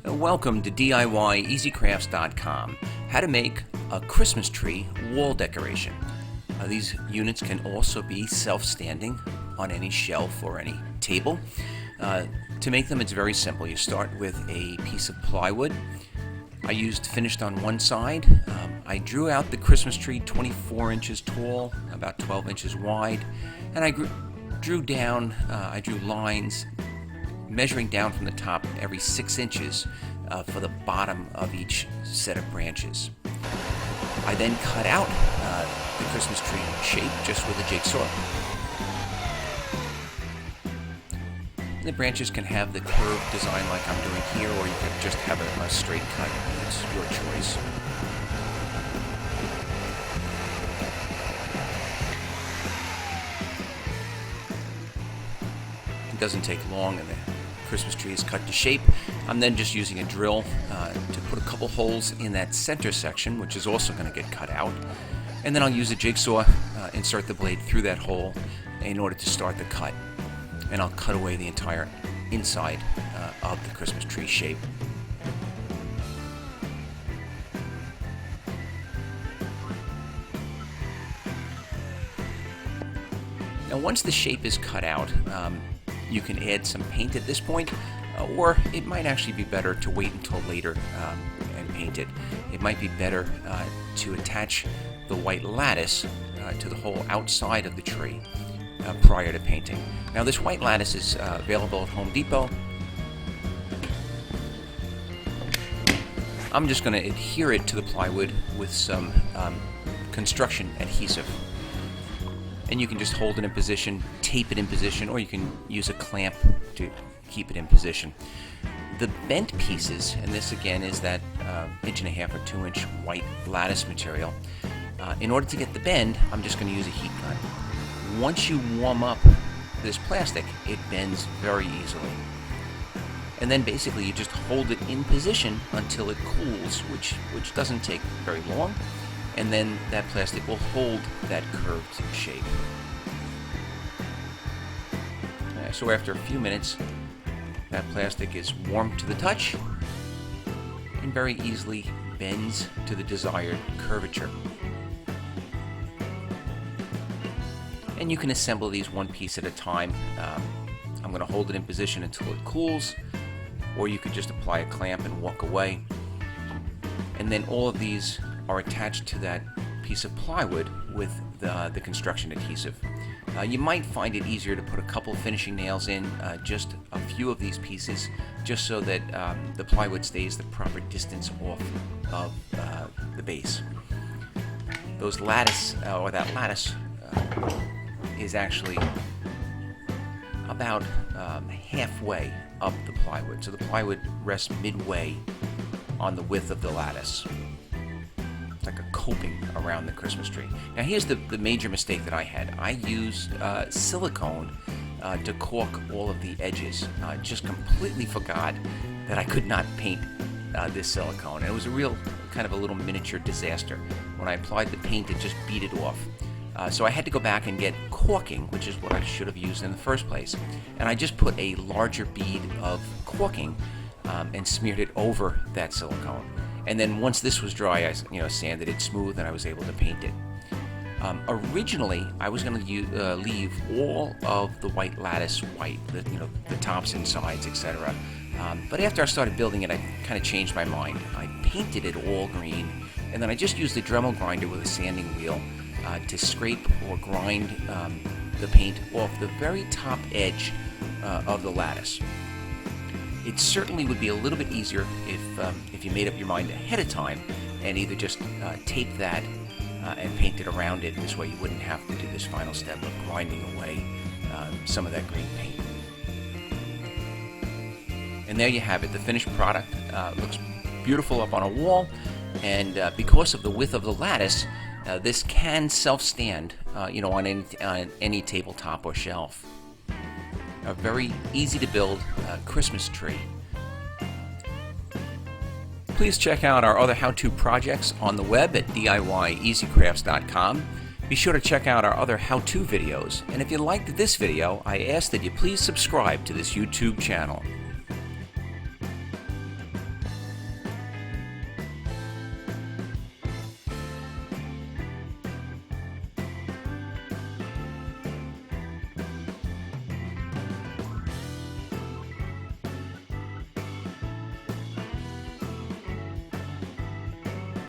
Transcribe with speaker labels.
Speaker 1: Welcome to DIYEasyCrafts.com, how to make a Christmas tree wall decoration. These units can also be self-standing on any shelf or any table. To make them, it's very simple. You start with a piece of plywood. I used finished on one side. I drew out the Christmas tree 24 inches tall, about 12 inches wide, and I drew lines measuring down from the top every 6 inches for the bottom of each set of branches. I then cut out the Christmas tree shape just with a jigsaw. The branches can have the curved design like I'm doing here, or you could just have a straight cut. It's your choice. It doesn't take long, and the Christmas tree is cut to shape. I'm then just using a drill to put a couple holes in that center section, which is also going to get cut out. And then I'll use a jigsaw, insert the blade through that hole in order to start the cut. And I'll cut away the entire inside of the Christmas tree shape. Now once the shape is cut out, you can add some paint at this point, or it might actually be better to wait until later and paint it. It might be better to attach the white lattice to the whole outside of the tree prior to painting. Now this white lattice is available at Home Depot. I'm just going to adhere it to the plywood with some construction adhesive. And you can just hold it in position, tape it in position, or you can use a clamp to keep it in position. The bent pieces, and this again is that 1.5 or 2 inch white lattice material. In order to get the bend, I'm just going to use a heat gun. Once you warm up this plastic, it bends very easily. And then basically you just hold it in position until it cools, which doesn't take very long. And then that plastic will hold that curved shape. So after a few minutes, that plastic is warm to the touch and very easily bends to the desired curvature. And you can assemble these one piece at a time. I'm going to hold it in position until it cools, or you could just apply a clamp and walk away. And then all of these are attached to that piece of plywood with the construction adhesive. You might find it easier to put a couple finishing nails in, just a few of these pieces, just so that the plywood stays the proper distance off of the base. That lattice is actually about halfway up the plywood. So the plywood rests midway on the width of the lattice. It's like a coping around the Christmas tree. Now here's the major mistake that I had. I used silicone to caulk all of the edges. I just completely forgot that I could not paint this silicone. And it was a real kind of a little miniature disaster. When I applied the paint, it just beat it off. So I had to go back and get caulking, which is what I should have used in the first place. And I just put a larger bead of caulking and smeared it over that silicone. And then once this was dry, I sanded it smooth and I was able to paint it. Originally, I was going to leave all of the white lattice white, the tops and sides, etc. But after I started building it, I kind of changed my mind. I painted it all green, and then I just used a Dremel grinder with a sanding wheel to scrape or grind the paint off the very top edge of the lattice. It certainly would be a little bit easier if you made up your mind ahead of time and either just tape that and paint it around it. This way you wouldn't have to do this final step of grinding away some of that green paint. And there you have it. The finished product looks beautiful up on a wall, and because of the width of the lattice, this can self-stand on any tabletop or shelf. A very easy to build Christmas tree. Please check out our other how-to projects on the web at DIYEasyCrafts.com. Be sure to check out our other how-to videos. And if you liked this video, I ask that you please subscribe to this YouTube channel.